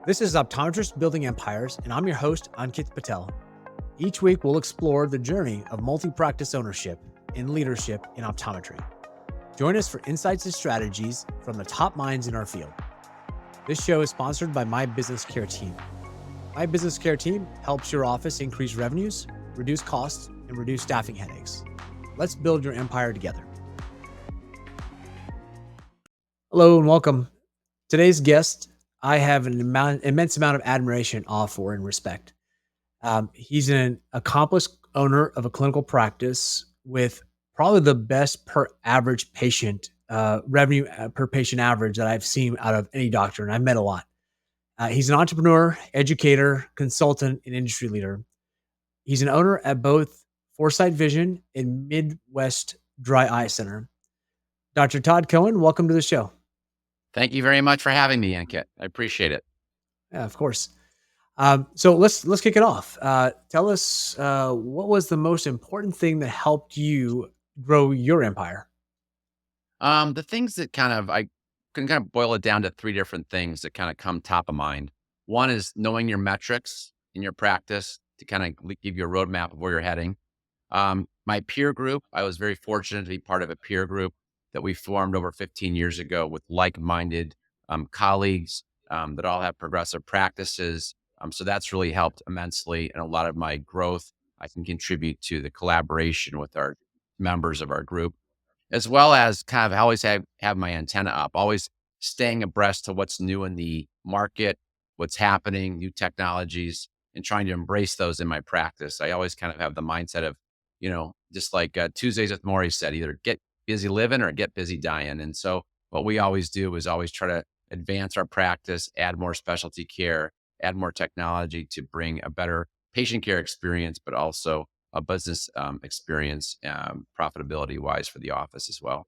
This is Optometrists Building Empires, and I'm your host, Ankit Patel. Each week, we'll explore the journey of multi practice ownership and leadership in optometry. Join us for insights and strategies from the top minds in our field. This show is sponsored by My Business Care Team. My Business Care Team helps your office increase revenues, reduce costs, and reduce staffing headaches. Let's build your empire together. Hello and welcome. Today's guest, I have an immense amount of admiration, awe for, and respect. He's an accomplished owner of a clinical practice with probably the best per average patient revenue per patient average that I've seen out of any doctor, and I've met a lot. He's an entrepreneur, educator, consultant, and industry leader. He's an owner at both Foresight Vision and Midwest Dry Eye Center. Dr. Todd Cohen, welcome to the show. Thank you very much for having me, Ankit. I appreciate it. Yeah, of course. So let's kick it off. Tell us what was the most important thing that helped you grow your empire? The things that I can kind of boil it down to three different things that kind of come top of mind. One is knowing your metrics in your practice to kind of give you a roadmap of where you're heading. My peer group, I was very fortunate to be part of a peer group that we formed over 15 years ago with like-minded colleagues that all have progressive practices. So that's really helped immensely. And a lot of my growth, I can contribute to the collaboration with our members of our group, as well as kind of always have my antenna up, always staying abreast to what's new in the market, what's happening, new technologies, and trying to embrace those in my practice. I always kind of have the mindset of, just like Tuesdays with Maury said, either get busy living or get busy dying. And so what we always do is always try to advance our practice, add more specialty care, add more technology to bring a better patient care experience, but also a business experience, profitability wise for the office as well.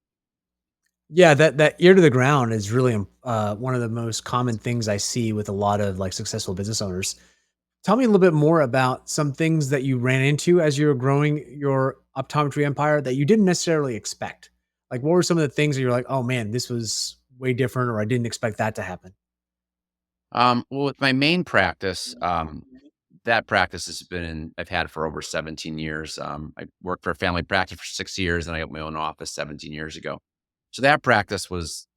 Yeah, that ear to the ground is really one of the most common things I see with a lot of like successful business owners. Tell me a little bit more about some things that you ran into as you were growing your optometry empire that you didn't necessarily expect. Like, what were some of the things that you're like, oh man, this was way different, or I didn't expect that to happen? Well, with my main practice, that practice I've had for over 17 years. I worked for a family practice for 6 years and I opened my own office 17 years ago. So that practice was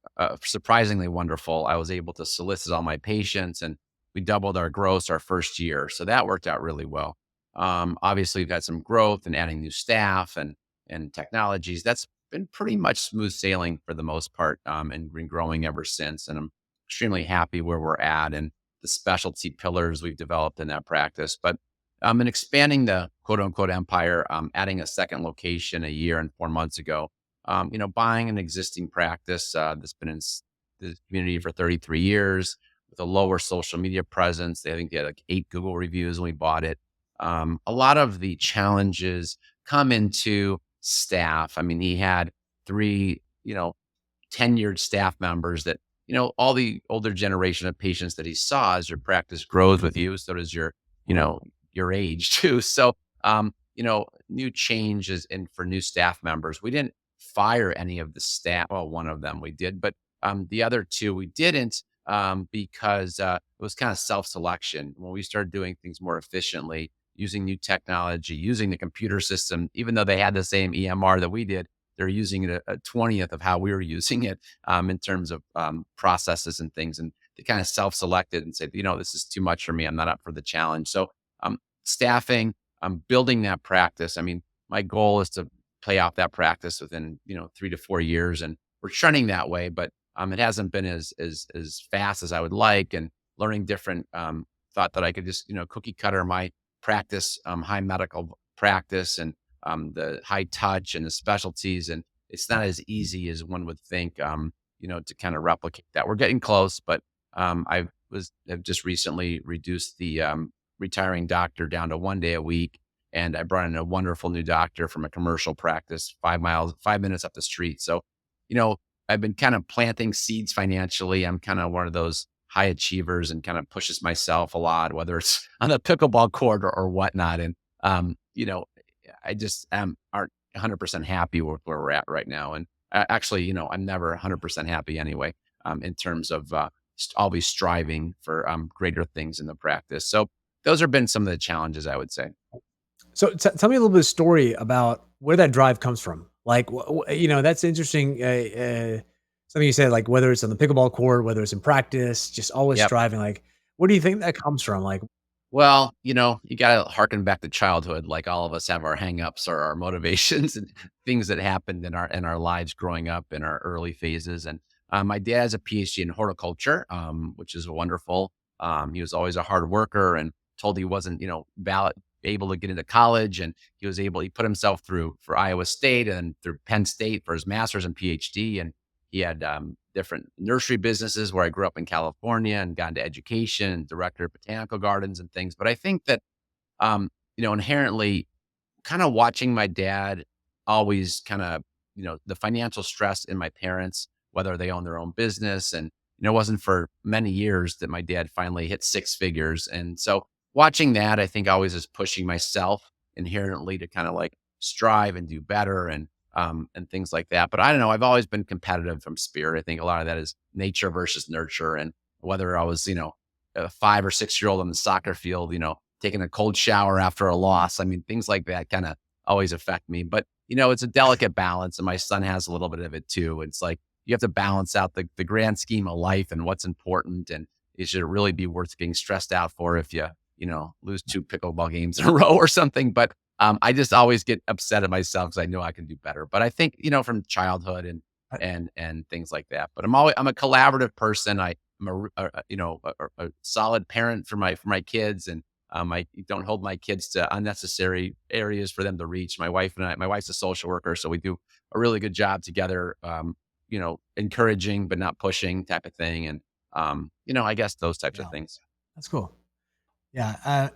surprisingly wonderful. I was able to solicit all my patients and we doubled our gross our first year. So that worked out really well. Obviously, we've had some growth and adding new staff and technologies. That's been pretty much smooth sailing for the most part, and been growing ever since. And I'm extremely happy where we're at and the specialty pillars we've developed in that practice. But in expanding the quote unquote empire, adding a second location a year and 4 months ago, buying an existing practice that's been in the community for 33 years with a lower social media presence. I think they had like 8 Google reviews when we bought it. A lot of the challenges come into staff. I mean, he had 3, tenured staff members that, all the older generation of patients that he saw as your practice grows with you, so does your age too. So, new changes and for new staff members. We didn't fire any of the staff. Well, one of them we did, but the other 2 we didn't because it was kind of self-selection. When we started doing things more efficiently, using new technology, using the computer system, even though they had the same EMR that we did, they're using it a 20th of how we were using it in terms of processes and things. And they kind of self-selected and said, this is too much for me. I'm not up for the challenge. So staffing, building that practice. I mean, my goal is to play off that practice within, 3 to 4 years. And we're trending that way, but it hasn't been as fast as I would like. And learning different, thought that I could just, cookie cutter my practice, high medical practice and the high touch and the specialties. And it's not as easy as one would think, to kind of replicate that. We're getting close, but have just recently reduced the retiring doctor down to 1 day a week. And I brought in a wonderful new doctor from a commercial practice, 5 minutes up the street. So, I've been kind of planting seeds financially. I'm kind of one of those high achievers and kind of pushes myself a lot, whether it's on a pickleball court or whatnot. And, I just aren't 100% happy with where we're at right now. And actually, I'm never 100% happy anyway, in terms of always striving for greater things in the practice. So those have been some of the challenges, I would say. So tell me a little bit of story about where that drive comes from. Like, that's interesting. Something you said, like whether it's on the pickleball court, whether it's in practice, just always Yep. striving. Like, where do you think that comes from? Like, Well, you gotta harken back to childhood, like all of us have our hangups or our motivations and things that happened in our lives growing up in our early phases. And my dad has a PhD in horticulture, which is wonderful. He was always a hard worker and told he wasn't, able to get into college, and he put himself through for Iowa State and through Penn State for his master's and PhD. And he had different nursery businesses where I grew up in California and got into education, director of botanical gardens and things. But I think that, inherently kind of watching my dad always kind of, the financial stress in my parents, whether they own their own business. And, it wasn't for many years that my dad finally hit six figures. And so watching that, I think always is pushing myself inherently to kind of like strive and do better and things like that. But I don't know. I've always been competitive from spirit. I think a lot of that is nature versus nurture. And whether I was, a 5 or 6 year old on the soccer field, taking a cold shower after a loss. I mean, things like that kind of always affect me. But, it's a delicate balance. And my son has a little bit of it too. It's like you have to balance out the grand scheme of life and what's important. And it should really be worth being stressed out for if you lose two pickleball games in a row or something. But I just always get upset at myself because I know I can do better. But I think, from childhood and I, and things like that. But I'm a collaborative person. I'm a solid parent for my kids, and I don't hold my kids to unnecessary areas for them to reach. My wife's a social worker, so we do a really good job together. Encouraging but not pushing type of thing, and I guess those types of yeah, things. that's cool. Yeah. I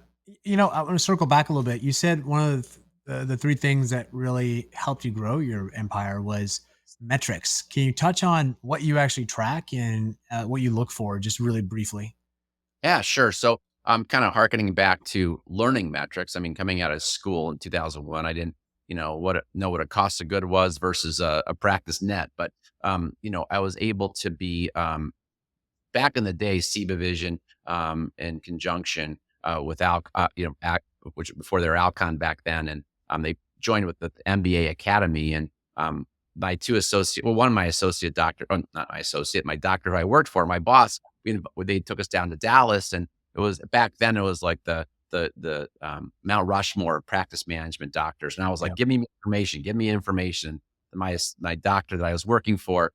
want to circle back a little bit. You said one of the three things that really helped you grow your empire was metrics. Can you touch on what you actually track and what you look for, just really briefly? Yeah, sure. So I'm kind of harkening back to learning metrics. I mean, coming out of school in 2001, I didn't, know what a cost of good was versus a practice net. But, I was able to be, back in the day, CIBA Vision, in conjunction, with which before they were Alcon back then. And, they joined with the MBA Academy. And, one of my associate doctor, not my associate, my doctor who I worked for, my boss, they took us down to Dallas, and it was back then. It was like the Mount Rushmore of practice management doctors, and I was Yeah. like, "Give me information, give me information." My doctor that I was working for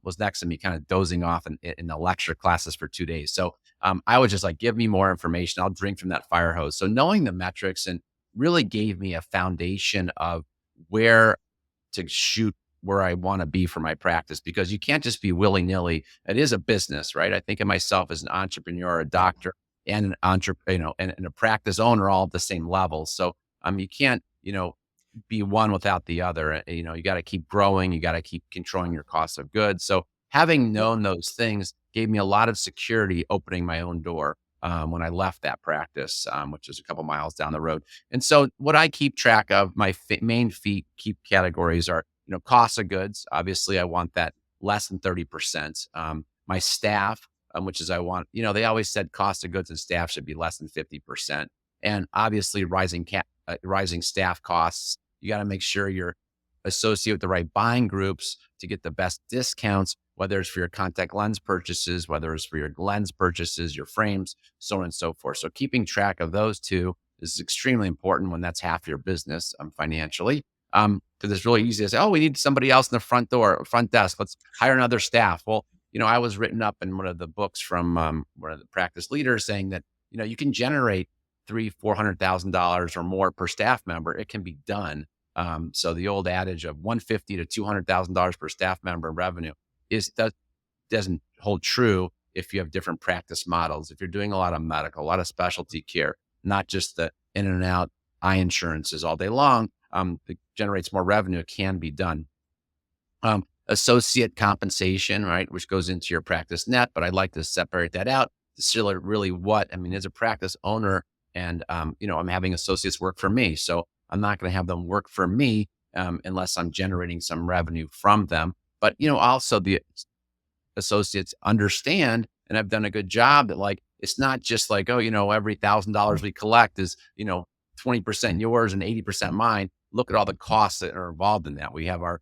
was next to me, kind of dozing off in the lecture classes for 2 days. So I was just like, "Give me more information. I'll drink from that fire hose." So knowing the metrics and really gave me a foundation of where to shoot where I want to be for my practice, because you can't just be willy nilly. It is a business, right? I think of myself as an entrepreneur, a Yeah. doctor, and an entrepreneur, and a practice owner, all at the same level. So you can't, be one without the other. You got to keep growing. You got to keep controlling your cost of goods. So having Well, known those things gave me a lot of security opening my own door. When I left that practice, which is a couple miles down the road. And so what I keep track of, my main fee keep categories are, cost of goods. Obviously, I want that less than 30%. My staff, which is I want, they always said cost of goods and staff should be less than 50%. And obviously rising staff costs. You got to make sure you're associated with the right buying groups to get the best discounts, whether it's for your contact lens purchases, whether it's for your lens purchases, your frames, so on and so forth. So keeping track of those two is extremely important when that's half your business, financially. Because it's really easy to say, "Oh, we need somebody else in the front door, front desk. Let's hire another staff." Well, I was written up in one of the books from one of the practice leaders saying that you can generate $300,000-400,000 or more per staff member. It can be done. So the old adage of 150 to $200,000 per staff member revenue doesn't hold true if you have different practice models. If you're doing a lot of medical, a lot of specialty care, not just the in and out eye insurances all day long, it generates more revenue. It can be done. Associate compensation, right, which goes into your practice net, but I'd like to separate that out to still really what I mean as a practice owner, and I'm having associates work for me, so I'm not going to have them work for me unless I'm generating some revenue from them. But also the associates understand and I've done a good job that like, it's not just like, oh, every $1,000 we collect is, 20% yours and 80% mine. Look at all the costs that are involved in that. We have our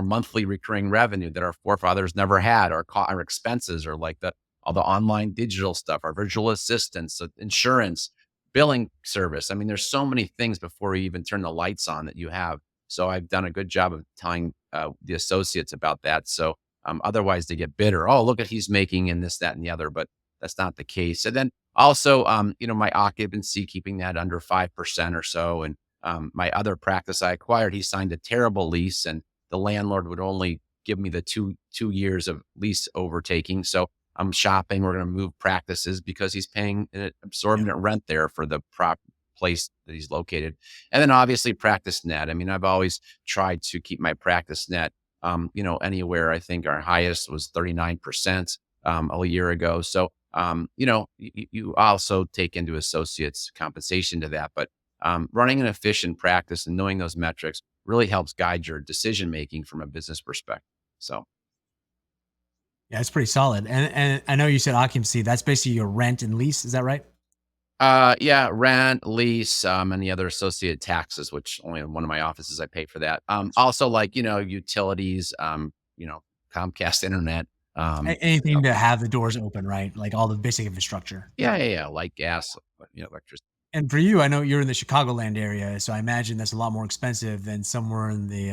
monthly recurring revenue that our forefathers never had, our expenses are like all the online digital stuff, our virtual assistants, insurance, billing service. I mean, there's so many things before you even turn the lights on that you have. So I've done a good job of telling the associates about that. So otherwise they get bitter. Oh, look at he's making and this, that, and the other, but that's not the case. And then also, my occupancy, keeping that under 5% or so. And my other practice I acquired, he signed a terrible lease, and the landlord would only give me the two years of lease overtaking. So I'm shopping. We're going to move practices because he's paying an Yeah. absorbent rent there for the place that he's located. And then obviously practice net. I mean, I've always tried to keep my practice net, anywhere. I think our highest was 39% a year ago. So, you also take into associates compensation to that, but running an efficient practice and knowing those metrics really helps guide your decision making from a business perspective. So, Yeah, it's pretty solid. And I know you said occupancy, that's basically your rent and lease, is that right? yeah, rent, lease, and the other associated taxes, which only in one of my offices I pay for that. Also, like utilities, Comcast internet. Anything to have the doors open, right? Like all the basic infrastructure. Yeah, yeah, yeah, like gas, electricity. And for you, I know you're in the Chicagoland area, so I imagine that's a lot more expensive than somewhere in the,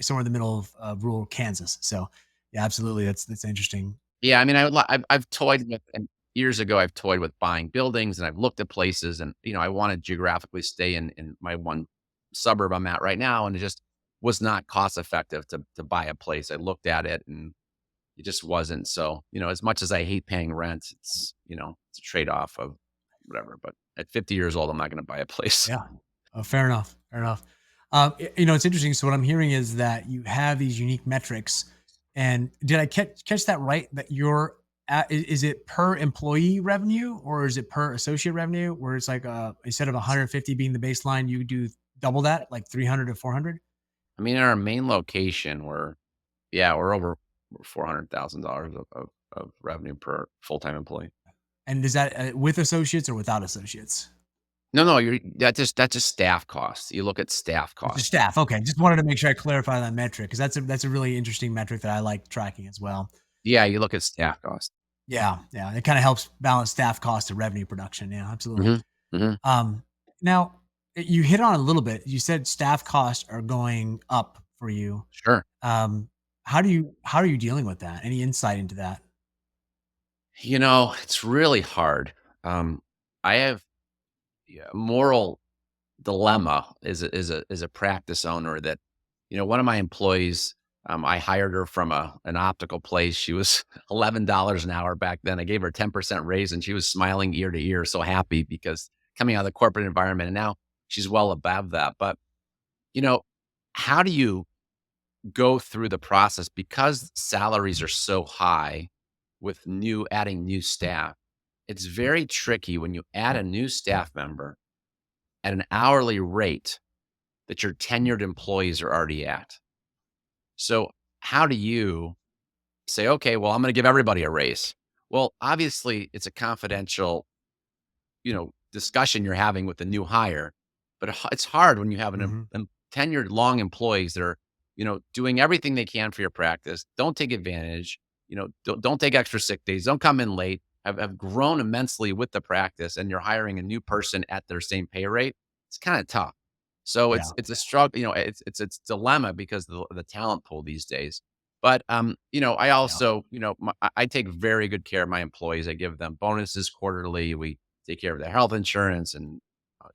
somewhere in the middle of rural Kansas. So, yeah, absolutely, that's interesting. Yeah, I mean, I've toyed with, and years ago, I've toyed with buying buildings, and I've looked at places, and I want to geographically stay in my one suburb I'm at right now, and it just was not cost effective to buy a place. I looked at it, and it just wasn't. So, as much as I hate paying rent, it's a trade off of whatever. But at 50 years old, I'm not going to buy a place. Yeah. Oh, fair enough. Fair enough. It's interesting. So what I'm hearing is that you have these unique metrics, and did I catch that right? That you're is it per employee revenue or is it per associate revenue? Where it's like instead of 150 being the baseline, you do double that, like 300 to 400. I mean, in our main location, we're over $400,000 of revenue per full time employee. And is that with associates or without associates? No, no, that's just staff costs. You look at staff It's just costs. staff. Okay, just wanted to make sure I clarify that metric because that's a really interesting metric that I like tracking as well. Yeah, you look at staff costs. Yeah, yeah, it kinda helps balance staff cost to revenue production, yeah, absolutely. Mhm, mhm. Um, now, you hit on it a little bit, you said staff costs are going up for you. Sure. Um, how are you dealing with that? Any insight into that? It's really hard. I have, yeah, moral dilemma as a practice owner that, one of my employees, I hired her from an optical place. She was $11 an hour back then. I gave her a 10% raise, and she was smiling ear to ear, so happy because coming out of the corporate environment, and now she's well above that. But, you know, how do you go through the process because salaries are so high with adding new staff? It's very tricky when you add a new staff member at an hourly rate that your tenured employees are already at. So, how do you say, okay, well, I'm going to give everybody a raise? Well, obviously, it's a confidential, discussion you're having with the new hire, but it's hard when you have Mhm. tenured long employees that are, doing everything they can for your practice. Don't take advantage, don't take extra sick days, don't come in late, have grown immensely with the practice, and you're hiring a new person at their same pay rate. It's kind of tough. So Yeah, it's a struggle, it's dilemma because the talent pool these days. But I yeah, also, I take very good care of my employees. I give them bonuses quarterly. We take care of their health insurance, and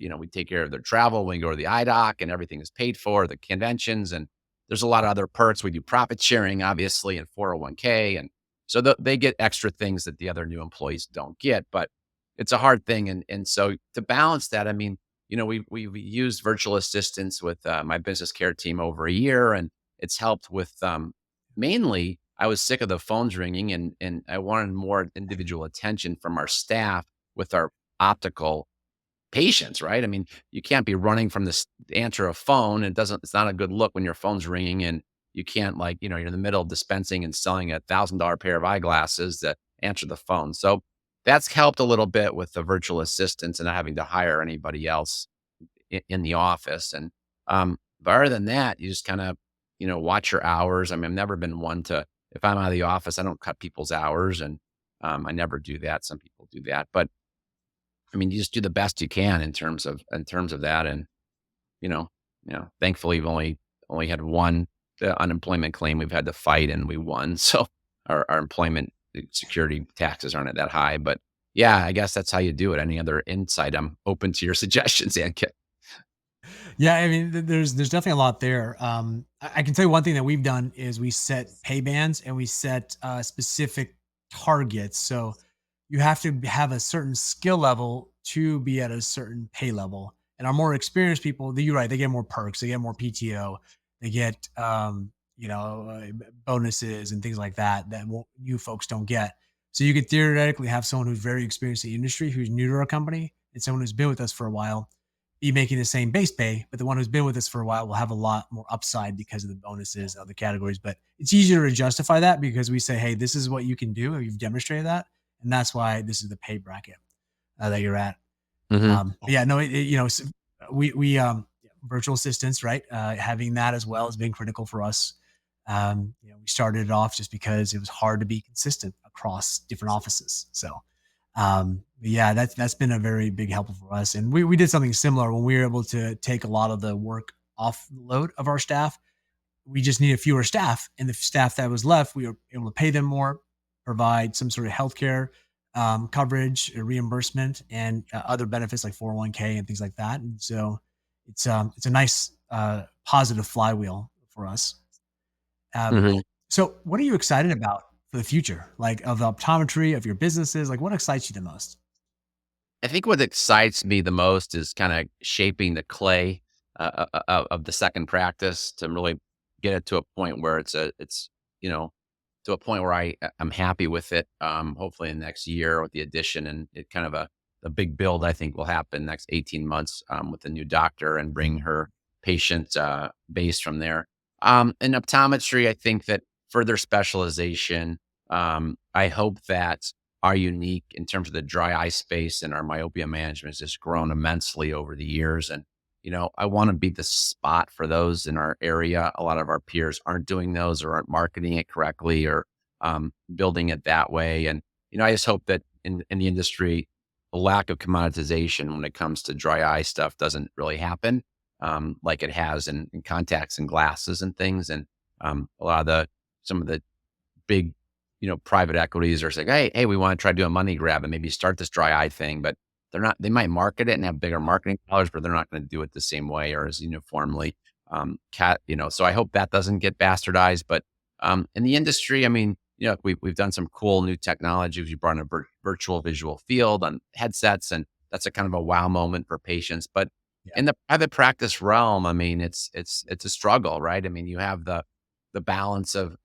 we take care of their travel when we go to the eye doc, and everything is paid for, the conventions, and there's a lot of other perks. We do profit sharing, obviously, and 401k, and so they get extra things that the other new employees don't get. But it's a hard thing, and so to balance that, I mean, we've used virtual assistants with my business care team over a year, and it's helped with mainly. I was sick of the phones ringing, and I wanted more individual attention from our staff with our optical patience, right? I mean, you can't be running from this answer a phone. It's not a good look when your phone's ringing and you can't, like, you're in the middle of dispensing and selling $1,000 pair of eyeglasses that, answer the phone. So that's helped a little bit with the virtual assistants and not having to hire anybody else in the office. And but other than that, you just kind of, watch your hours. I mean, I've never been one to, if I'm out of the office, I don't cut people's hours, and I never do that. Some people do that, but I mean, you just do the best you can in terms of that. And you know, thankfully, we've only had one unemployment claim we've had to fight, and we won. So our employment security taxes aren't that high. But yeah, I guess that's how you do it. Any other insight? I'm open to your suggestions, Ankit. Yeah, I mean, there's definitely a lot there. I can tell you one thing that we've done is we set pay bands and we set specific targets. So you have to have a certain skill level to be at a certain pay level. And our more experienced people, you're right, they get more perks, they get more PTO, they get bonuses and things like that that you folks don't get. So you could theoretically have someone who's very experienced in the industry, who's new to our company, and someone who's been with us for a while be making the same base pay, but the one who's been with us for a while will have a lot more upside because of the bonuses and other categories. But it's easier to justify that because we say, hey, this is what you can do, or you've demonstrated that, and that's why this is the pay bracket that you're at. Hmm. But yeah, no, we virtual assistants, right? Having that as well has been critical for us. We started it off just because it was hard to be consistent across different offices. So yeah, that's been a very big help for us. And we did something similar when we were able to take a lot of the work off the load of our staff. We just needed fewer staff, and the staff that was left, we were able to pay them more, provide some sort of healthcare coverage, reimbursement, and other benefits like 401k and things like that. And so it's a nice positive flywheel for us. Um, Hmm. so, what are you excited about for the future, like of optometry, of your businesses? Like, what excites you the most? I think what excites me the most is kind of shaping the clay of the second practice to really get it to a point where it's you know to a point where I'm happy with it. Hopefully in the next year with the addition, and it kind of a big build I think will happen next 18 months with the new doctor and bring her patient base from there. In optometry, I think that further specialization. I hope that are unique in terms of the dry eye space, and our myopia management has just grown immensely over the years. And, I want to be the spot for those in our area. A lot of our peers aren't doing those or aren't marketing it correctly or building it that way. And, I just hope that in the industry, a lack of commoditization when it comes to dry eye stuff doesn't really happen like it has in contacts and glasses and things. And a lot of some of the big, private equities are saying, hey, we want to try to do a money grab and maybe start this dry eye thing, but they're not, they might market it and have bigger marketing dollars, but they're not going to do it the same way or as uniformly. So I hope that doesn't get bastardized. But in the industry, I mean, we've done some cool new technologies. We brought in a virtual visual field on headsets, and that's a kind of a wow moment for patients. But Yeah. in the private practice realm, I mean, it's a struggle, right? I mean, you have the balance of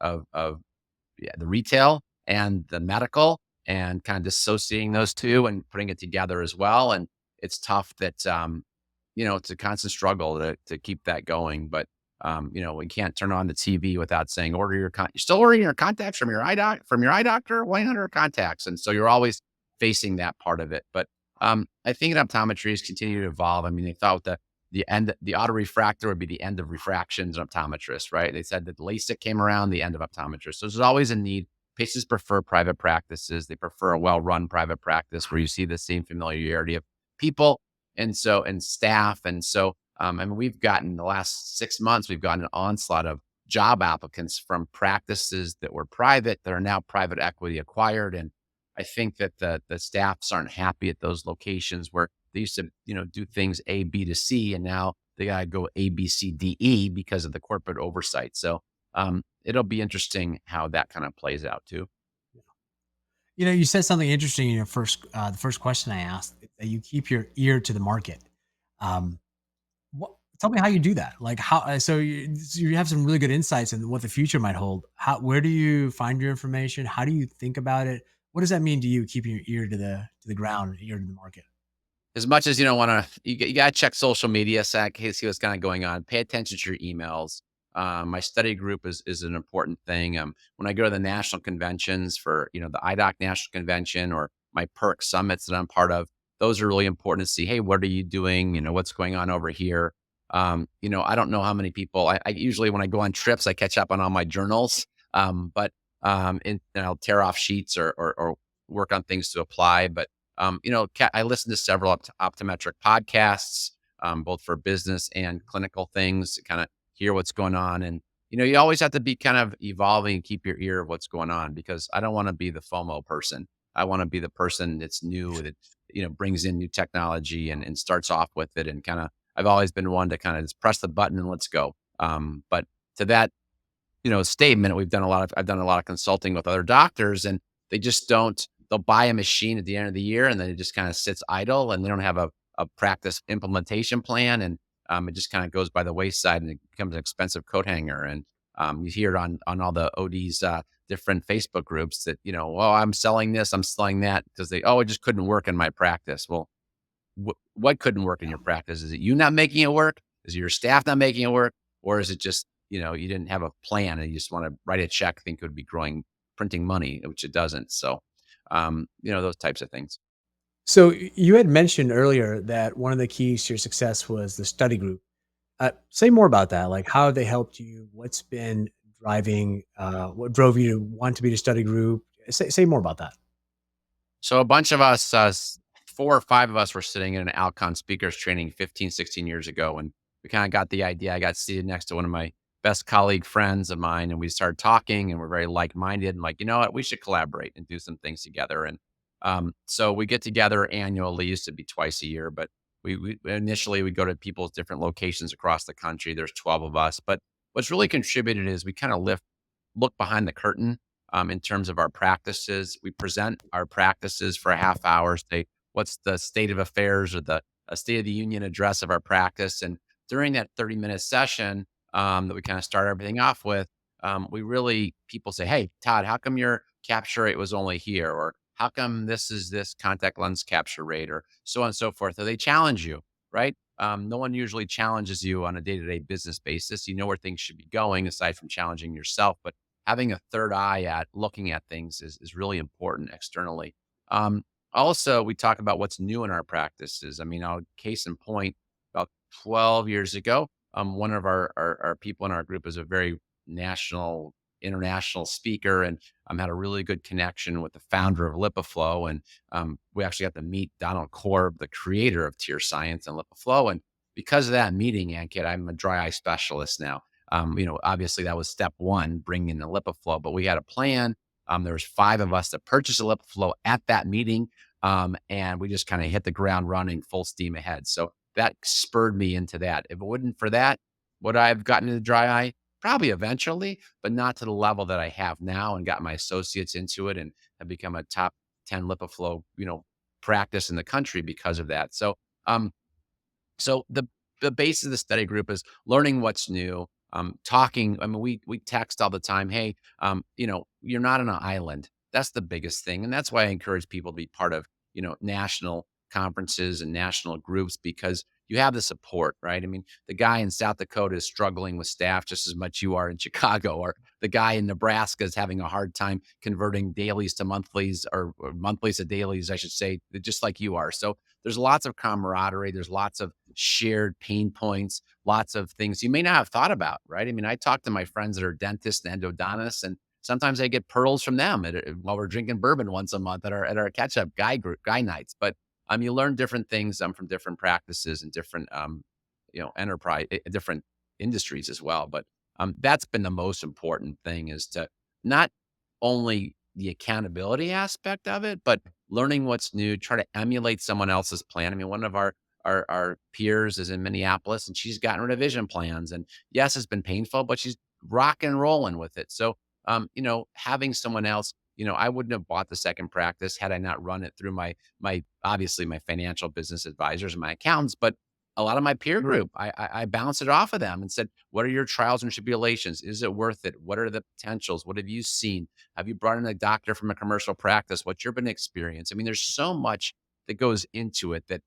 yeah, the retail and the medical and kind of dissociating those 2 and putting it together as well. And it's tough that, it's a constant struggle to keep that going. But, we can't turn on the TV without saying, you're still ordering your contacts from your from your eye doctor, 1-800 contacts. And so you're always facing that part of it. But, I think in optometry is continue to evolve. I mean, they thought the autorefractor would be the end of refractions in optometrists, right? They said that LASIK came around, the end of optometrists. So there's always a need. Patients prefer private practices. They prefer a well-run private practice where you see the same familiarity of people and staff. And so, I mean, we've gotten the last 6 months, we've gotten an onslaught of job applicants from practices that were private that are now private equity acquired. And I think that the staffs aren't happy at those locations where they used to, do things A, B to C, and now they gotta go A, B, C, D, E because of the corporate oversight. So it'll be interesting how that kind of plays out too. You said something interesting in your the first question I asked that you keep your ear to the market. Um, what, tell me how you do that. Like how? So you have some really good insights into what the future might hold. Where do you find your information? How do you think about it? What does that mean to you? Keeping your ear to the ground, ear to the market. As much as you don't want to, you got to check social media, see what's kind of going on. Pay attention to your emails. My study group is an important thing. When I go to the national conventions for, the IDOC National Convention or my perk summits that I'm part of, those are really important to see. Hey, what are you doing? What's going on over here? I don't know how many people. I usually when I go on trips, I catch up on all my journals. And I'll tear off sheets or work on things to apply. But I listen to several optometric podcasts, both for business and clinical things to kind of hear what's going on. And you always have to be kind of evolving and keep your ear of what's going on because I don't want to be the FOMO person. I want to be the person that's new that brings in new technology and starts off with it and kind of. I've always been one to kind of just press the button and let's go. But to that statement, I've done a lot of consulting with other doctors and they just don't they'll buy a machine at the end of the year and then it just kind of sits idle and they don't have a practice implementation plan and it just kind of goes by the wayside and it becomes an expensive coat hanger. And you hear it on all the ODs different Facebook groups that, well, I'm selling this, I'm selling that because it just couldn't work in my practice. Well, what couldn't work in your practice? Is it you not making it work? Is it your staff not making it work? Or is it just, you didn't have a plan and you just want to write a check, think it would be growing, printing money, which it doesn't. So, those types of things. So you had mentioned earlier that one of the keys to your success was the study group. Say more about that. Like how have they helped you? What's been driving? What drove you to want to be the study group? Say more about that. So a bunch of us, 4 or 5 of us were sitting in an Alcon speakers training 15, 16 years ago. And we kind of got the idea. I got seated next to one of my best colleague friends of mine and we started talking and we're very like-minded and like, you know what, we should collaborate and do some things together. And so we get together annually, used to be twice a year, but we initially we go to people's different locations across the country. There's 12 of us, but what's really contributed is we kind of look behind the curtain in terms of our practices. We present our practices for a half hour, say what's the state of affairs or the a state of the union address of our practice. And during that 30-minute session that we kind of start everything off with, people say, "Hey, Todd, how come your capture rate was only here?" Or how come this is this contact lens capture rate or so on and so forth. Or they challenge you, right? No one usually challenges you on a day-to-day business basis. You know where things should be going aside from challenging yourself, but having a third eye at looking at things is really important externally. Um, Also, we talk about what's new in our practices. I mean, I'll case in point, about 12 years ago, one of our people in our group is a very national, international speaker and had a really good connection with the founder of LipiFlow. And we actually got to meet Donald Korb, the creator of Tear Science and LipiFlow. And because of that meeting, Ankit, I'm a dry eye specialist now. Obviously that was step one, bringing in the LipiFlow, but we had a plan. There was 5 of us that purchased a LipiFlow at that meeting. And we just kind of hit the ground running full steam ahead. So that spurred me into that. If it wasn't for that, would I have gotten into dry eye? Probably eventually, but not to the level that I have now and got my associates into it and have become a top 10 LipiFlow, practice in the country because of that. Um, so the base of the study group is learning what's new, talking. I mean, we text all the time. Hey, you're not on an island. That's the biggest thing, and that's why I encourage people to be part of national conferences and national groups because you have the support, right? I mean, the guy in South Dakota is struggling with staff just as much you are in Chicago, or the guy in Nebraska is having a hard time converting dailies to monthlies or monthlies to dailies, I should say, just like you are. So there's lots of camaraderie. There's lots of shared pain points, lots of things you may not have thought about, right? I mean, I talk to my friends that are dentists and endodontists, and sometimes I get pearls from them while we're drinking bourbon once a month at our catch up guy nights. But you learn different things from different practices and different enterprise different industries as well. But that's been the most important thing is to not only the accountability aspect of it, but learning what's new, try to emulate someone else's plan. I mean, one of our peers is in Minneapolis and she's gotten revision plans. And yes, it's been painful, but she's rock and rolling with it. So, having someone else, I wouldn't have bought the second practice had I not run it through my obviously my financial business advisors and my accountants, but a lot of my peer group, I bounced it off of them and said, what are your trials and tribulations? Is it worth it? What are the potentials? What have you seen? Have you brought in a doctor from a commercial practice? What's your been experience? I mean, there's so much that goes into it that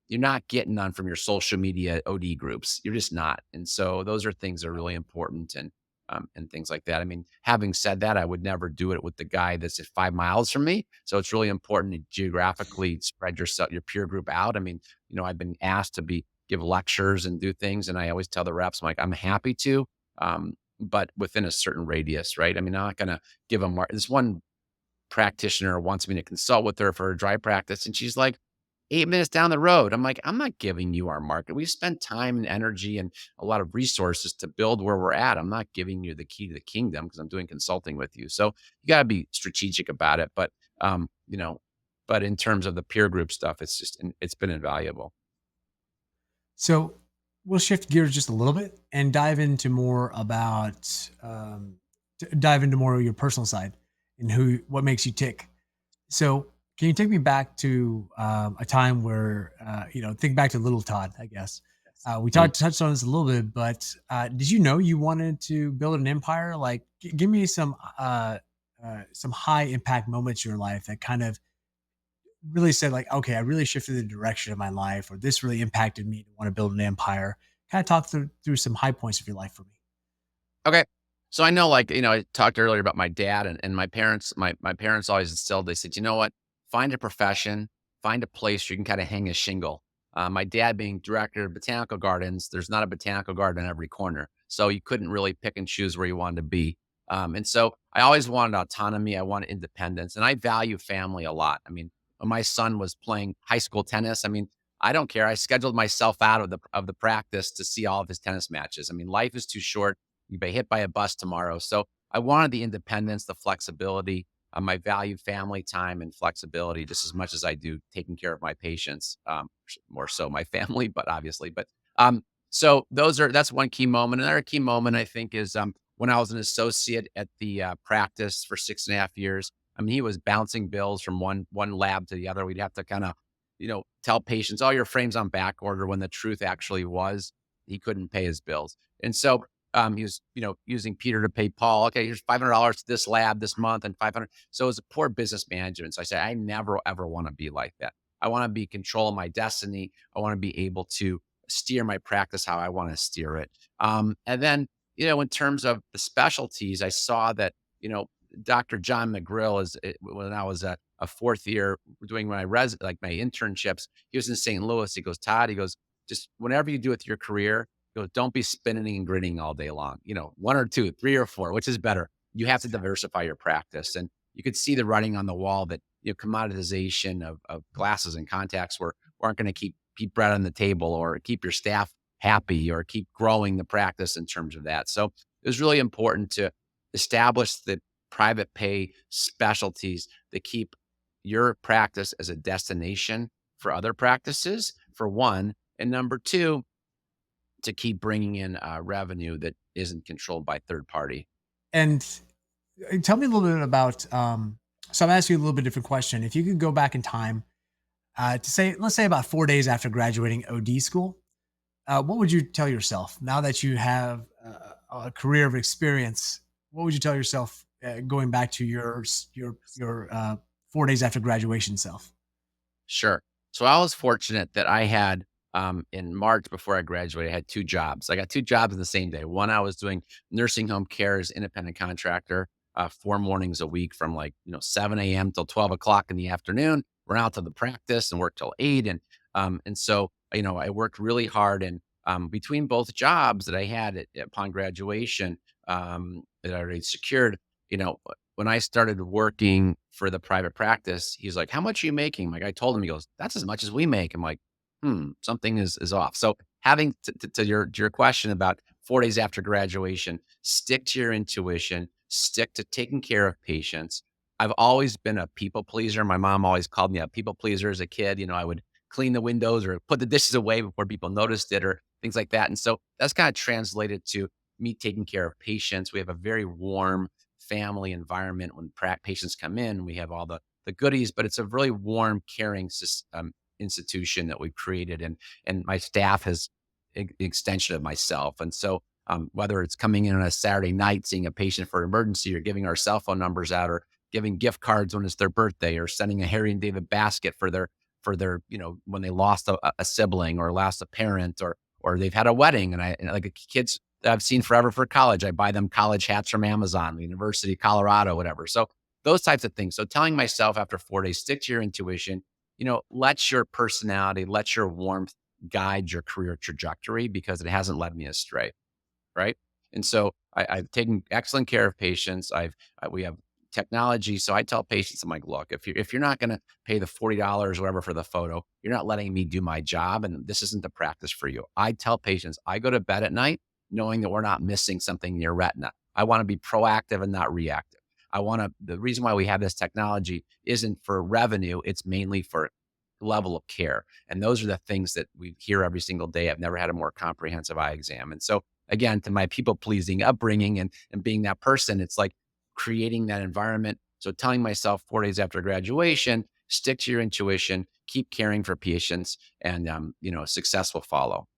you're not getting none from your social media OD groups. You're just not. And so those are things that are really important and things like that. I mean, having said that, I would never do it with the guy that's at 5 miles from me. So it's really important to geographically spread your peer group out. I mean, I've been asked to give lectures and do things, and I always tell the reps, I'm like, I'm happy to, but within a certain radius, right? I mean, I'm not going to give them. This one practitioner wants me to consult with her for her dry practice, and she's like 8 minutes down the road. I'm like, I'm not giving you our market. We spent time and energy and a lot of resources to build where we're at. I'm not giving you the key to the kingdom because I'm doing consulting with you. So you got to be strategic about it. Um, you know, but in terms of the peer group stuff, it's been invaluable. So we'll shift gears just a little bit and dive into more about dive into more of your personal side and what makes you tick. So can you take me back to a time where think back to little Todd, I guess. We Mhm. touched on this a little bit, but did you know you wanted to build an empire? Like, give me some high impact moments in your life that kind of really said like, okay, I really shifted the direction of my life, or this really impacted me to want to build an empire. Kind of talk through some high points of your life for me. Okay. So I know, like, I talked earlier about my dad and my parents. My parents always instilled, they said, you know what? Find a profession, find a place where you can kind of hang a shingle. My dad being director of botanical gardens, there's not a botanical garden on every corner. So you couldn't really pick and choose where you wanted to be. And so I always wanted autonomy. I wanted independence. And I value family a lot. I mean, when my son was playing high school tennis, I mean, I don't care. I scheduled myself out of the practice to see all of his tennis matches. I mean, life is too short. You be hit by a bus tomorrow. So I wanted the independence, the flexibility. I value family time and flexibility just as much as I do taking care of my patients. More so my family, but obviously, so that's one key moment. Another key moment I think is when I was an associate at the practice for 6.5 years. I mean, he was bouncing bills from one lab to the other. We'd have to kind of, tell patients, "Oh, your frame's on back order," when the truth actually was he couldn't pay his bills. And so he was, using Peter to pay Paul. Okay, here's $500 to this lab this month and 500. So it was a poor business management. So I said, I never ever want to be like that. I want to be in control of my destiny. I want to be able to steer my practice how I want to steer it. And then, in terms of the specialties, I saw that, Dr. John McGrill when I was a fourth year doing like my internships, he was in St. Louis. He goes, Todd, he goes, just whenever you do with your career, don't be spinning and grinning all day long. One or two, three or four, which is better. You have to diversify your practice. And you could see the writing on the wall that commoditization of glasses and contacts aren't going to keep bread on the table or keep your staff happy or keep growing the practice in terms of that. So it was really important to establish the private pay specialties that keep your practice as a destination for other practices, for one. And number two, to keep bringing in revenue that isn't controlled by third party. And tell me a little bit about. So I'm asking you a little bit different question. If you could go back in time to say, let's say about 4 days after graduating OD school, what would you tell yourself now that you have a career of experience? What would you tell yourself going back to your 4 days after graduation self? Sure. So I was fortunate that I had in March before I graduated, I had two jobs. I got two jobs in the same day. One, I was doing nursing home care as independent contractor, 4 mornings a week from 7 a.m. till 12 o'clock in the afternoon. Run out to the practice and work till 8. And so I worked really hard. And between both jobs that I had upon graduation, that I already secured, when I started working for the private practice, he's like, "How much are you making?" Like I told him, he goes, "That's as much as we make." I'm like, something is off. So having to your question about 4 days after graduation, stick to your intuition, stick to taking care of patients. I've always been a people pleaser. My mom always called me a people pleaser as a kid. I would clean the windows or put the dishes away before people noticed it or things like that. And so that's kind of translated to me taking care of patients. We have a very warm family environment when patients come in. We have all the goodies, but it's a really warm, caring institution that we've created, and my staff has extension of myself. And so, whether it's coming in on a Saturday night, seeing a patient for emergency, or giving our cell phone numbers out, or giving gift cards when it's their birthday, or sending a Harry and David basket for their for their, when they lost a sibling or lost a parent, or they've had a wedding. And like kids that I've seen forever for college, I buy them college hats from Amazon, the University of Colorado, whatever. So those types of things. So telling myself after 4 days, stick to your intuition, let your personality, let your warmth guide your career trajectory, because it hasn't led me astray. Right? And so I've taken excellent care of patients. We have technology, so I tell patients, I'm like, look, if you're not going to pay the $40 or whatever for the photo, you're not letting me do my job, and this isn't the practice for you. I tell patients, I go to bed at night knowing that we're not missing something in your retina. I want to be proactive and not reactive. The reason why we have this technology isn't for revenue; it's mainly for level of care. And those are the things that we hear every single day. I've never had a more comprehensive eye exam, and so again, to my people pleasing upbringing and being that person, it's like creating that environment. So telling myself 4 days after graduation, stick to your intuition, keep caring for patients, and success will follow.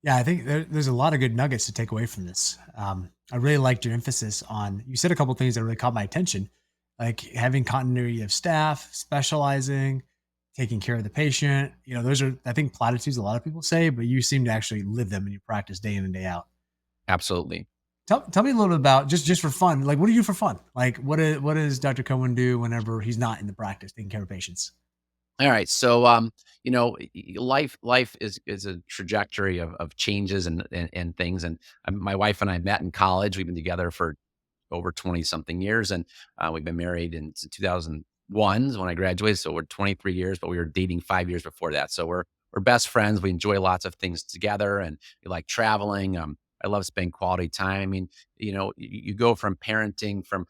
Yeah, I think there's a lot of good nuggets to take away from this. I really liked your emphasis on, you said a couple things that really caught my attention, like having continuity of staff, specializing, taking care of the patient. Those are, I think, platitudes a lot of people say, but you seem to actually live them and you practice day in and day out. Absolutely. Tell me a little bit about, just for fun. Like, what do you do for fun? Like, what does Dr. Cohen do whenever he's not in the practice taking care of patients? All right. So, life is a trajectory of changes and things. And my wife and I met in college. We've been together for over 20 something years. And we've been married since 2001 is when I graduated. So we're 23 years, but we were dating 5 years before that. So we're best friends. We enjoy lots of things together, and we like traveling. I love spending quality time. I mean, you go from parenting from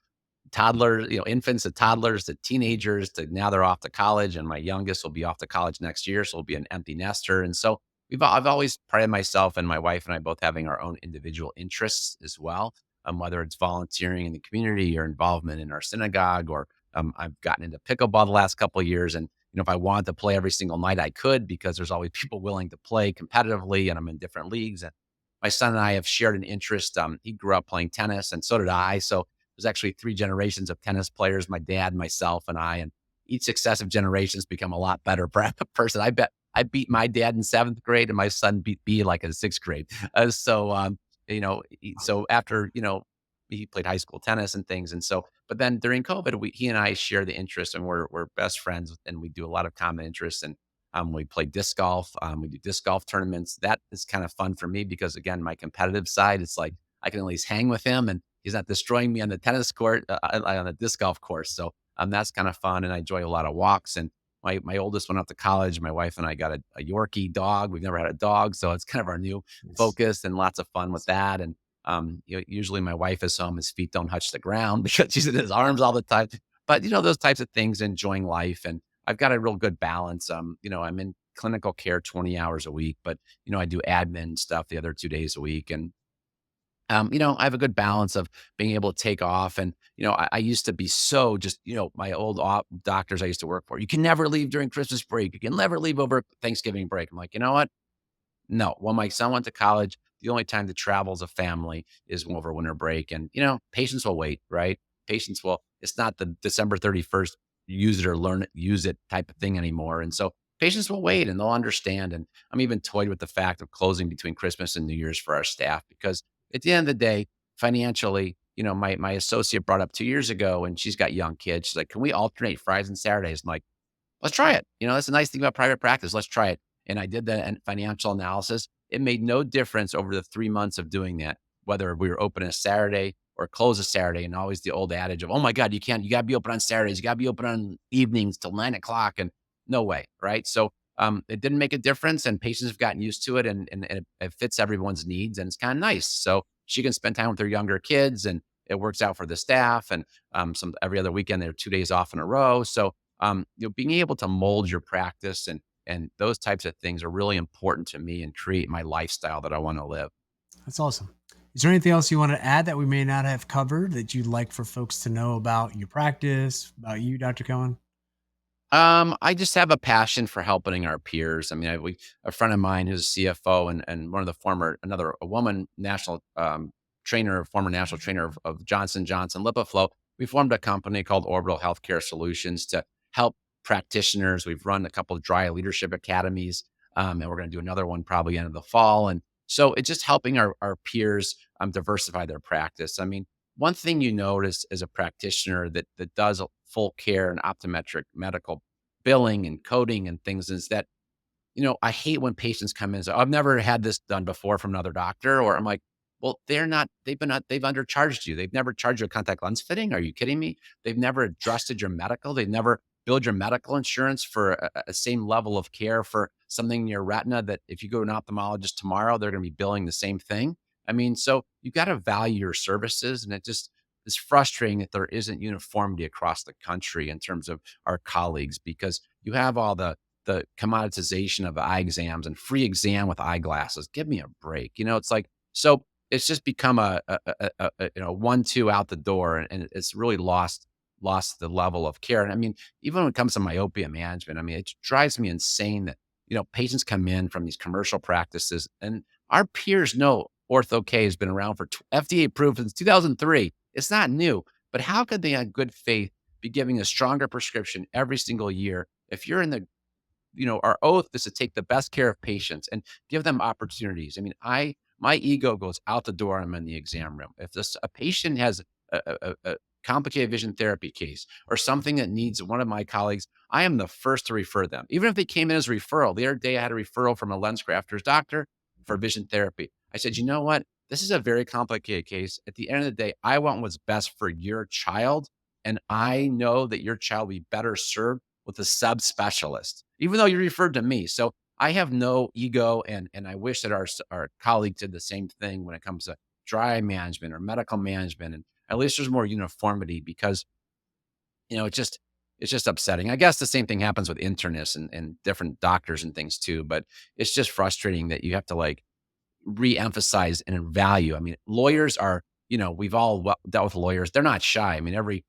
toddlers, infants to toddlers to teenagers to now they're off to college, and my youngest will be off to college next year, so we'll be an empty nester. And so I've always prided myself and my wife and I both having our own individual interests as well, whether it's volunteering in the community or involvement in our synagogue, or I've gotten into pickleball the last couple of years. And if I wanted to play every single night, I could, because there's always people willing to play competitively, and I'm in different leagues. And my son and I have shared an interest. He grew up playing tennis, and so did I. So there's actually three generations of tennis players: my dad, myself, and I. And each successive generation's become a lot better person. I bet I beat my dad in seventh grade, and my son beat me like in sixth grade. So after, he played high school tennis and things. And so, but then during COVID, he and I share the interest, and we're best friends, and we do a lot of common interests. And we play disc golf. We do disc golf tournaments. That is kind of fun for me, because again, my competitive side, it's like I can at least hang with him, and he's not destroying me on the tennis court, on the disc golf course. So that's kind of fun, and I enjoy a lot of walks. And my oldest went off to college. My wife and I got a Yorkie dog. We've never had a dog, so it's kind of our new Yes. focus, and lots of fun with that. And usually my wife is home, his feet don't touch the ground because she's in his arms all the time. But those types of things, enjoying life, and I've got a real good balance. I'm in clinical care 20 hours a week, but I do admin stuff the other 2 days a week. And I have a good balance of being able to take off. And, I used to be so just, my old doctors I used to work for, you can never leave during Christmas break. You can never leave over Thanksgiving break. I'm like, you know what? No. When my son went to college, the only time to travel as a family is over winter break. And, patients will wait, right? Patients will, it's not the December 31st, use it or learn it, use it type of thing anymore. And so patients will wait and they'll understand. And I'm even toyed with the fact of closing between Christmas and New Year's for our staff, because at the end of the day, financially, my associate brought up 2 years ago, and she's got young kids. She's like, can we alternate Fridays and Saturdays? I'm like, let's try it. That's a nice thing about private practice. Let's try it. And I did that financial analysis. It made no difference over the 3 months of doing that, whether we were open a Saturday or close a Saturday. And always the old adage of, oh my God, you got to be open on Saturdays. You got to be open on evenings till 9 o'clock. And no way. Right. So it didn't make a difference, and patients have gotten used to it, and it fits everyone's needs, and it's kind of nice. So she can spend time with her younger kids, and it works out for the staff. And every other weekend, they're 2 days off in a row. So being able to mold your practice and those types of things are really important to me, and create my lifestyle that I want to live. That's awesome. Is there anything else you want to add that we may not have covered that you'd like for folks to know about your practice, about you, Dr. Cohen? I just have a passion for helping our peers. I mean, a friend of mine who's a CFO, and one of the a woman national trainer, former national trainer of Johnson Johnson Lipoflow. We formed a company called Orbital Healthcare Solutions to help practitioners. We've run a couple of dry leadership academies, and we're going to do another one probably end of the fall. And so it's just helping our peers diversify their practice. I mean, one thing you notice as a practitioner that does a full care and optometric medical billing and coding and things is that I hate when patients come in and say, "I've never had this done before from another doctor," or I'm like, "Well, they've undercharged you. They've never charged you a contact lens fitting. Are you kidding me? They've never adjusted your medical. They've never billed your medical insurance for a same level of care for something in your retina that if you go to an ophthalmologist tomorrow, they're going to be billing the same thing." I mean, so you got to value your services, and it just is frustrating that there isn't uniformity across the country in terms of our colleagues because you have all the commoditization of eye exams and free exam with eyeglasses. Give me a break. It's like, so it's just become a 1-2 out the door, and it's really lost the level of care. And I mean, even when it comes to myopia management, I mean, it drives me insane that, patients come in from these commercial practices and our peers know Ortho K has been around for FDA approved since 2003. It's not new, but how could they on good faith be giving a stronger prescription every single year if you're in the our oath is to take the best care of patients and give them opportunities. I mean, my ego goes out the door. I'm in the exam room. If a patient has a complicated vision therapy case or something that needs one of my colleagues, I am the first to refer them. Even if they came in as a referral. The other day, I had a referral from a lens crafter's doctor for vision therapy. I said, you know what? This is a very complicated case. At the end of the day, I want what's best for your child. And I know that your child will be better served with a subspecialist, even though you referred to me. So I have no ego, and I wish that our colleagues did the same thing when it comes to dry eye management or medical management, and at least there's more uniformity because it's just upsetting. I guess the same thing happens with internists and different doctors and things too, but it's just frustrating that you have to like re-emphasize and value. I mean, lawyers are, we've all dealt with lawyers. They're not shy. I mean, every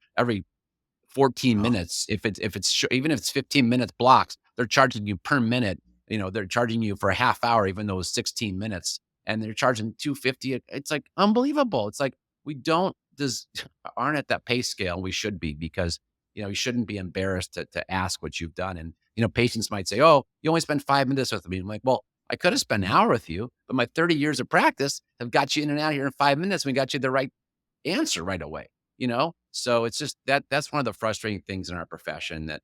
14 Oh, minutes. Even if it's 15 minutes blocks, they're charging you per minute. They're charging you for a half hour, even though it's 16 minutes, and they're charging 250. It's like unbelievable. It's like we don't does aren't at that pay scale we should be because you shouldn't be embarrassed to ask what you've done. And patients might say, "Oh, you only spend 5 minutes with me." I'm like, well, I could have spent an hour with you, but my 30 years of practice have got you in and out of here in 5 minutes. We got you the right answer right away, So it's just that's one of the frustrating things in our profession that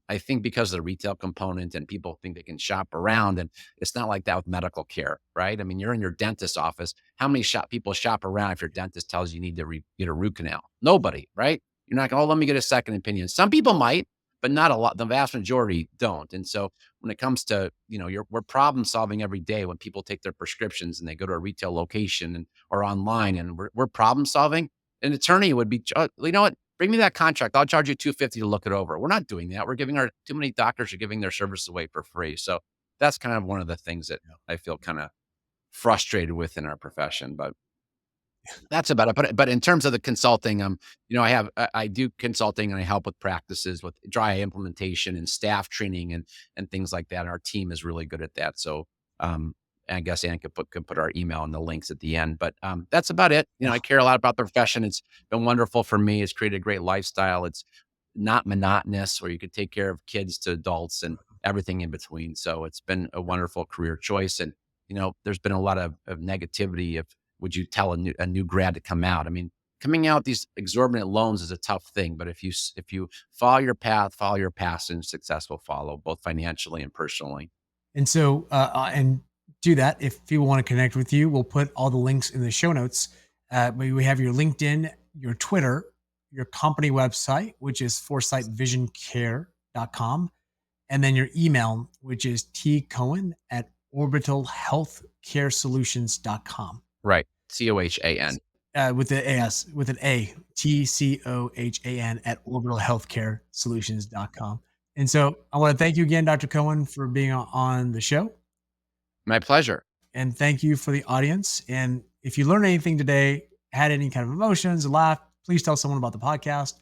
I think because of the retail component and people think they can shop around and it's not like that with medical care, right? I mean, you're in your dentist's office. How many people shop around if your dentist tells you need to get a root canal? Nobody, right? You're not going, oh, let me get a second opinion. Some people might, but not a lot. The vast majority don't. And so when it comes to, we're problem solving every day when people take their prescriptions and they go to a retail location or online and we're problem solving. An attorney would be, you know what? Bring me that contract. I'll charge you 250 to look it over. We're not doing that. We're giving too many doctors are giving their services away for free. So that's kind of one of the things that yeah. I feel kind of frustrated with in our profession. But that's about it. But in terms of the consulting, I do consulting and I help with practices with dry eye implementation and staff training and things like that. Our team is really good at that. So um, I guess Ann could put our email in the links at the end. But that's about it. I care a lot about the profession. It's been wonderful for me. It's created a great lifestyle. It's not monotonous, where you could take care of kids to adults and everything in between. So it's been a wonderful career choice. And there's been a lot of negativity of would you tell a new grad to come out? I mean, coming out these exorbitant loans is a tough thing, but if you follow your path, follow your passion, success will follow, both financially and personally. And so, and do that. If people want to connect with you, we'll put all the links in the show notes. We have your LinkedIn, your Twitter, your company website, which is foresightvisioncare.com, and then your email, which is tcohen at orbitalhealthcaresolutions.com. Right. Cohan. With the AS, with an A, TCOHAN at orbitalhealthcaresolutions.com. And so I want to thank you again, Dr. Cohen, for being on the show. My pleasure. And thank you for the audience. And if you learned anything today, had any kind of emotions, a laugh, please tell someone about the podcast.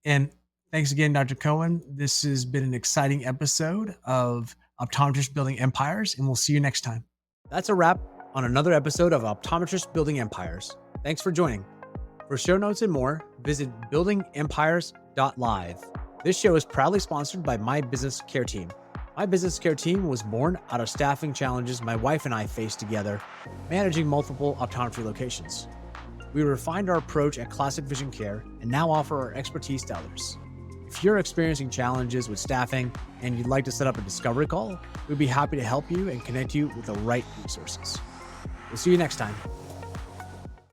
And thanks again, Dr. Cohen. This has been an exciting episode of Optometrists Building Empires, and we'll see you next time. That's a wrap on another episode of Optometrists Building Empires. Thanks for joining. For show notes and more, visit buildingempires.live. This show is proudly sponsored by My Business Care Team. My Business Care Team was born out of staffing challenges my wife and I faced together, managing multiple optometry locations. We refined our approach at Classic Vision Care and now offer our expertise to others. If you're experiencing challenges with staffing and you'd like to set up a discovery call, we'd be happy to help you and connect you with the right resources. We'll see you next time.